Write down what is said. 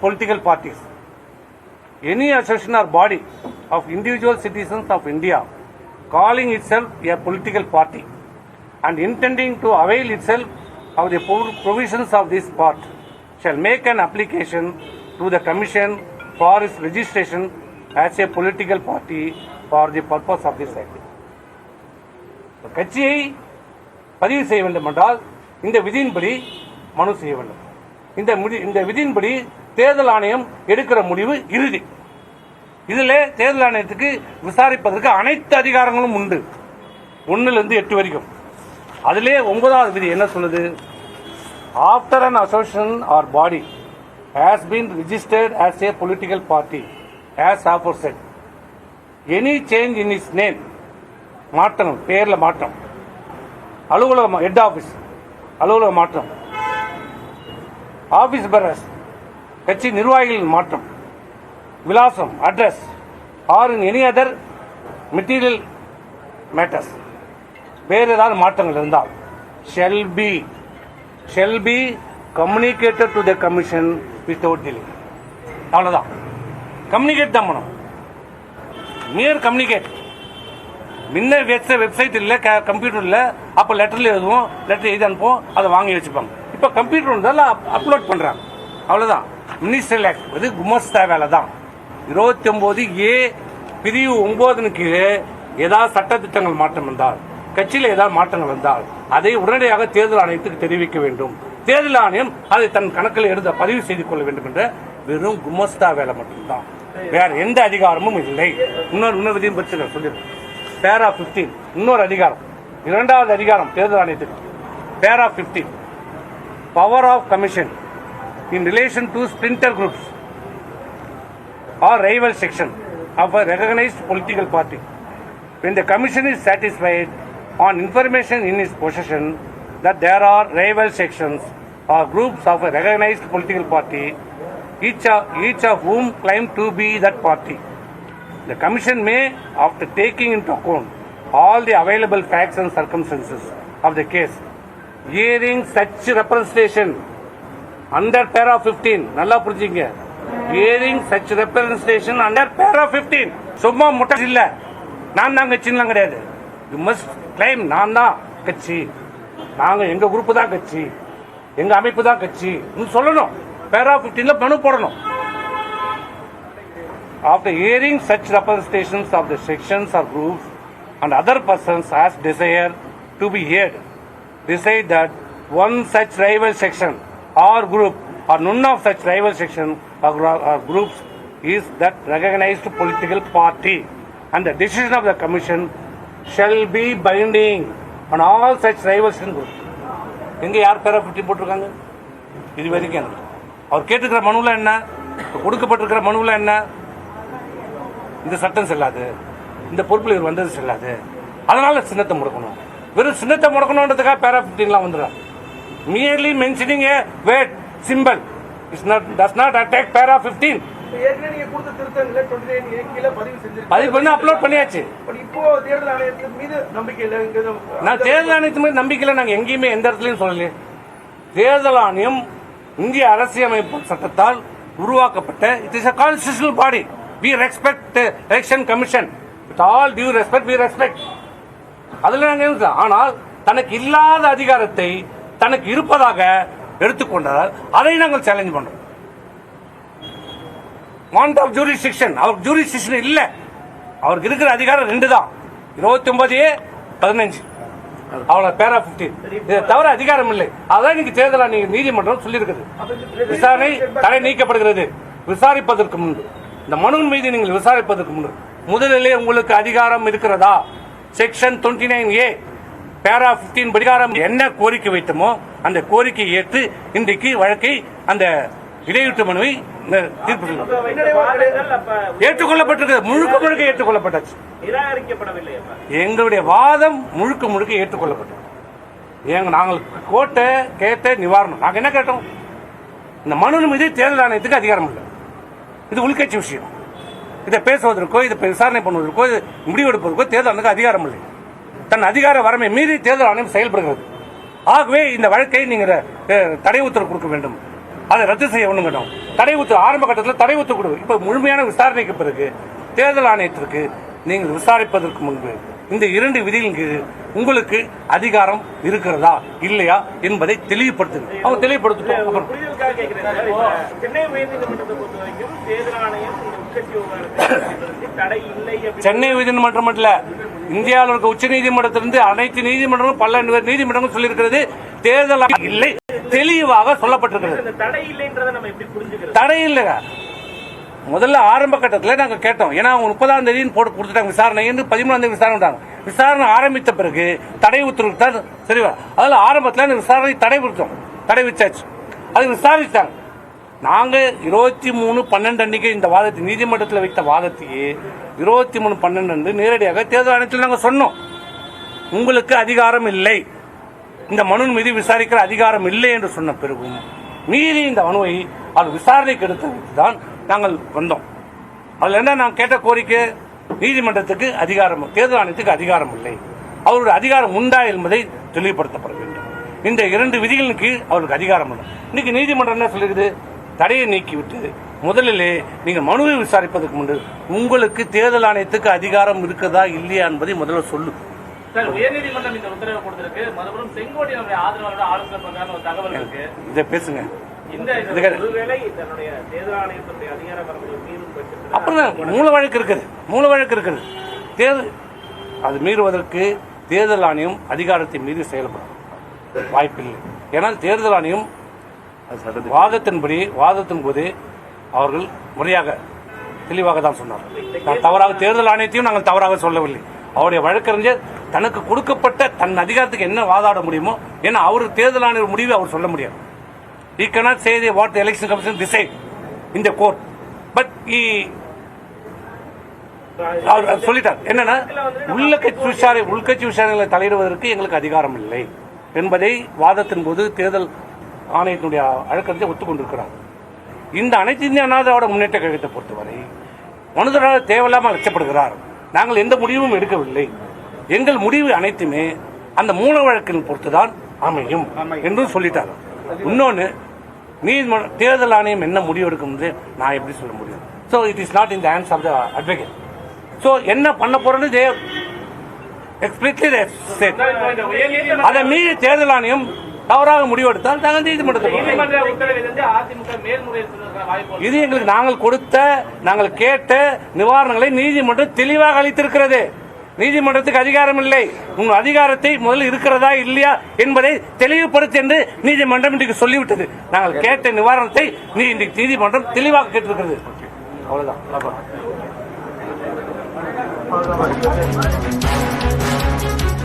political parties. Any association or body of individual citizens of India calling itself a political party and intending to avail itself of the provisions of this part shall make an application to the Commission for its registration as a political party for the purpose of this act. கட்சியை பதிவு செய்ய வேண்டும் என்றால் இந்த விதியின்படி மனு செய்ய வேண்டும். இந்த விதியின்படி தேர்தல் ஆணையம் எடுக்கிற முடிவு இறுதி. இதில் தேர்தல் ஆணையத்துக்கு விசாரிப்பதற்கு அனைத்து அதிகாரங்களும் உண்டு, 1லிருந்து 8 வரைக்கும். அதிலே 9வது விதி என்ன சொல்லுது? After an association or body has been registered as a political party as aforesaid, any change in its name, மாற்றம், பேர்ல மாற்றம், அலுவலகம் ஹெட் ஆபீஸ் அலுவலக மாற்றம், ஆபீஸ் பெரஸ் கட்சி நிர்வாகிகளின் மாற்றம், விலாசம் address or in any other material matters வேறு ஏதாவது மாற்றங்கள் இருந்தால் shall be communicated to the commission without delay. அவ்வளவுதான். கம்யூனிகேட் தான் பண்ணணும். Near communicate. முன்ன வெப்சைட் இல்லை, கம்ப்யூட்டர் இல்லை, அப்போ லெட்டரில் எழுதுவோம், லெட்டர் எழுதி அனுப்புவோம், அதை வாங்கி வச்சுப்பாங்க. இப்போ கம்ப்யூட்டர் இருந்தாலும் அப்லோட் பண்ணுறாங்க. அவ்வளோதான். மினிஸ்ட்ரியல் ஆக்ட் இது குமஸ்தா வேலை தான். 29A பிரிவு 9 கீழே ஏதாவது சட்டத்திட்டங்கள் மாற்றம் இருந்தால், கட்சியில் ஏதாவது மாற்றங்கள் இருந்தால் அதை உடனடியாக தேர்தல் ஆணையத்துக்கு தெரிவிக்க வேண்டும். தேர்தல் ஆணையம் அதை தன் கணக்கில் எடுத்து பதிவு செய்து கொள்ள வேண்டும் என்ற வெறும் குமஸ்தா வேலை மட்டும்தான், வேற எந்த அதிகாரமும் இல்லை. இன்னொரு விதியும் பற்றி சொல்லியிருக்கேன். பேரா 15 இன்னொரு அதிகாரம், 2வது அதிகாரம் தேர்தல் ஆணையத்துக்கு. பேரா 15 power of commission in relation to splinter groups or rival section of a recognized political party. When the commission is satisfied on information in its possession that there are rival sections or groups of a recognized political party, each of whom claim to be that party, the commission may, after taking into account all the available facts and circumstances of the case, hearing such representation under para 15, நல்லா புரிஞ்சுங்க, hearing such representation under para 15, சும்மா முட்டை இல்ல, நான் தான் கட்சிலாம் கிடையாது. You must claim நான் தான் கட்சி, நாங்க எங்க குரூப் தான் கட்சி, எங்க அமைப்பு தான் கட்சி சொல்லணும். para 15ல மனு போடணும். After hearing such representations of the sections or groups and other persons as desire to be heard, decide that one such rival section or group or none of such rival section or groups is that recognized political party, and the decision of the commission shall be binding on all such rival section groups. எங்க யார் பேரா 15 போட்டிருக்காங்க? இது வரைக்கும் அவர் கேட்டுக்கிற மனுவில் என்ன, கொடுக்கப்பட்டிருக்கிற மனுவில் என்ன, இந்த சட்டம் செல்லாது, இந்த பொறுப்பில் இவர் வந்தது செல்லாது, அதனால சின்னத்தை முடக்கணும். வெறும் சின்னத்தை முடக்கணுன்றதுக்காக பேரா 15 வந்துடுறாங்க. Merely mentioning a word symbol does not attack para 15. பதிவு பண்ணி அப்லோட் பண்ணியாச்சு. நான் தேர்தல் ஆணையத்து மீது நம்பிக்கையில நாங்க எங்கேயுமே எந்த இடத்துலயும் சொல்லல. தேர்தல் ஆணையம் இந்திய அரசியலமைப்பு சட்டத்தால் உருவாக்கப்பட்ட it is a constitutional body. We respect election commission. With all due respect, we respect. அதுல நாங்க ஆனால் தனக்கு இல்லாத அதிகாரத்தை தனக்கு இருப்பதாக எடுத்துக்கொண்டால் அதை நாங்கள் சேலஞ்ச் பண்றோம். வாண்ட் ஆஃப் ஜூரிஸ்டிக்ஷன், அவருக்கு ஜூரிஸ்டிக்ஷன் இல்ல, அவருக்கு இருக்கிற அதிகாரம் 2 தான், 29A 15, அவ்வளவு பேரா 15. இதை தவிர அதிகாரம் இல்லை. அதான் இன்னைக்கு தேர்தல் நீதிமன்றம் சொல்லியிருக்குது. விசாரணை தடை நீக்கப்படுகிறது. விசாரிப்பதற்கு முன்பு, இந்த மனு மீது நீங்கள் விசாரிப்பதற்கு முன்பு முதலிலே உங்களுக்கு அதிகாரம் இருக்கிறதா? செக்ஷன் 29A பேரா 15 படிகாரம் என்ன கோரிக்கை வைத்தமோ அந்த கோரிக்கையை ஏற்று இன்றைக்கு வழக்கை அந்த இடையீட்டு மனுவை தீர்ப்பு ஏற்றுக்கொள்ளப்பட்டிருக்கிறது. முழுக்க ஏற்றுக்கொள்ளப்பட்டாச்சு. எங்களுடைய வாதம் முழுக்க ஏற்றுக்கொள்ளப்பட்டது. நாங்கள் கேட்ட நிவாரணம் நாங்கள் என்ன கேட்டோம்? இந்த மனு மீது தேர்தல் ஆணையத்துக்கு அதிகாரம் இல்லை. இது உள்கட்சி விஷயம். இதை பேசுவதற்கோ இதை விசாரணை பண்ணுவதற்கோ முடிவெடுப்பதற்கோ தேர்தல் ஆணையத்துக்கு அதிகாரம் இல்லை. தன் அதிகார வரம்பை மீறி தேர்தல் ஆணையம் செயல்படுகிறது. ஆகவே இந்த வழக்கை நீங்கள் தடை உத்தரவு கொடுக்க வேண்டும். அதை ரத்து செய்ய ஒண்ணு கேட்டோம். தடை உத்து ஆரம்ப கட்டத்தில் தடை உத்து கொடு. இப்ப முழுமையான விசாரணைக்கு பிறகு தேர்தல் ஆணையத்திற்கு நீங்கள் விசாரிப்பதற்கு முன்பு இந்த 2 விதிகளின் கீழ் உங்களுக்கு அதிகாரம் இருக்கிறதா இல்லையா என்பதை தெளிவுபடுத்துங்க. அவங்க தெளிவுபடுத்திட்டோம். சென்னை உயர்நீதிமன்றத்தை பொறுத்த வரைக்கும் தேர்தல் ஆணையம் தடை இல்லை. சென்னை உயர்நீதிமன்றம் இல்ல, இந்தியாவில் இருக்க உச்ச நீதிமன்றத்திலிருந்து அனைத்து நீதிமன்றங்களும் 12 நீதிமன்றங்களும் சொல்லியிருக்கிறது தேர்தல் இல்லை, தெளிவாக சொல்லப்பட்டிருக்கிறது. தடை இல்லைன்றதை நம்ம எப்படி புரிஞ்சுக்கிறது? தடை இல்லைங்க. முதல்ல ஆரம்ப கட்டத்தில் நாங்கள் கேட்டோம். ஏன்னா அவங்க 30ஆம் தேதி போட்டு கொடுத்துட்டாங்க விசாரணை, 13ஆம் தேதி விசாரணை. விசாரணை ஆரம்பித்த பிறகு தடை உத்தரவு தான் சரிவா. அதில் ஆரம்பத்தில் விசாரணை தடை விட்டோம், தடை வச்சாச்சு. அது விசாரித்தாங்க. நாங்கள் 23/12 அன்னைக்கு இந்த வாதத்தை நீதிமன்றத்தில் வைத்த வாதத்தையே 23/12 நேரடியாக தேர்தல் ஆணையத்தில் நாங்கள் சொன்னோம், உங்களுக்கு அதிகாரம் இல்லை, இந்த மனு மீது விசாரிக்கிற அதிகாரம் இல்லை என்று சொன்ன பிறகும் மீறி இந்த மனுவை அது விசாரணைக்கு எடுத்து தான் நாங்கள் வந்தோம். அதில் என்ன நாங்கள் கேட்ட கோரிக்கை, நீதிமன்றத்துக்கு அதிகாரம், தேர்தல் ஆணையத்துக்கு அதிகாரம் இல்லை, அவருடைய அதிகாரம் உண்டா என்பதை தெளிவுபடுத்தப்பட வேண்டும். இந்த 2 விதிகளின் கீழ் அவருக்கு அதிகாரம் இல்லை. இன்னைக்கு நீதிமன்றம் என்ன சொல்லுகிறது, தடையை நீக்கிவிட்டு முதலிலே நீங்கள் மனுவை விசாரிப்பதற்கு முன்பு உங்களுக்கு தேர்தல் ஆணையத்துக்கு அதிகாரம் இருக்குதா இல்லையா என்பதை முதல்ல சொல்லு. உயர்நீதிமன்றம் இந்த உத்தரவை கொடுத்திருக்கு. மறுபுறம் செங்கோட்டையினுடைய ஆதரவாளர் ஆலோசனை பண்றாங்க ஒரு தகவல் இருக்கு. இதை பேசுங்க. அப்புறம் மூல வழக்கு இருக்குது. தேர்தல் அது மீறுவதற்கு தேர்தல் ஆணையம் அதிகாரத்தை மீறி செயல்படும் வாய்ப்பில்லை. ஏன்னால் தேர்தல் ஆணையம் வாதத்தின் போது அவர்கள் முறையாக தெளிவாக தான் சொன்னார்கள். நான் தவறாக தேர்தல் ஆணையத்தையும் நாங்கள் தவறாக சொல்லவில்லை. அவருடைய வழக்கறிஞர் தனக்கு கொடுக்கப்பட்ட தன் அதிகாரத்துக்கு என்ன வாதாட முடியுமோ, ஏன்னா அவர் தேர்தல் ஆணையர் முடிவை அவர் சொல்ல முடியாது. He cannot say what the election commission decide in the court. But he சொல்லிட்டார் என்னன்னா, உள்கட்சி விசாரணைகளை தலையிடுவதற்கு எங்களுக்கு அதிகாரம் இல்லை என்பதை வாதத்தின் போது தேர்தல் ஆணையத்தினுடைய வழக்கறிஞர் ஒத்துக்கொண்டிருக்கிறார். இந்த அனைத்து இந்திய அண்ணா திராவிட முன்னேற்ற கழகத்தை பொறுத்தவரை மனுதாரர் தேவையில்லாமல் அச்சப்படுகிறார். நாங்கள் எந்த முடிவும் எடுக்கவில்லை, எங்கள் முடிவு அனைத்துமே அந்த மூல வழக்கின் பொறுத்துதான் அமையும் என்றும் சொல்லிட்டாங்க. இன்னொன்று, நீதிமன்ற தேர்தல் ஆணையம் என்ன முடிவு எடுக்கும் நான் எப்படி சொல்ல முடியும்? So it is not in the hands of the advocate. So என்ன பண்ண போறோன்னு அதை மீறி தேர்தல் ஆணையம் தவறாக முடிவெடுத்தால் நாங்கள் நீதிமன்றத்தில் இது எங்களுக்கு நாங்கள் கேட்ட நிவாரணங்களை நீதிமன்றம் தெளிவாக அளித்திருக்கிறது. நீதிமன்றத்துக்கு அதிகாரம் இல்லை, உங்கள் அதிகாரத்தை முதலில் இருக்கிறதா இல்லையா என்பதை தெளிவுபடுத்த என்று நீதிமன்றம் இன்றைக்கு சொல்லிவிட்டது. நாங்கள் கேட்ட நிவாரணத்தை இன்றைக்கு நீதிமன்றம் தெளிவாக கேட்டிருக்கிறது. அவ்வளவுதான்.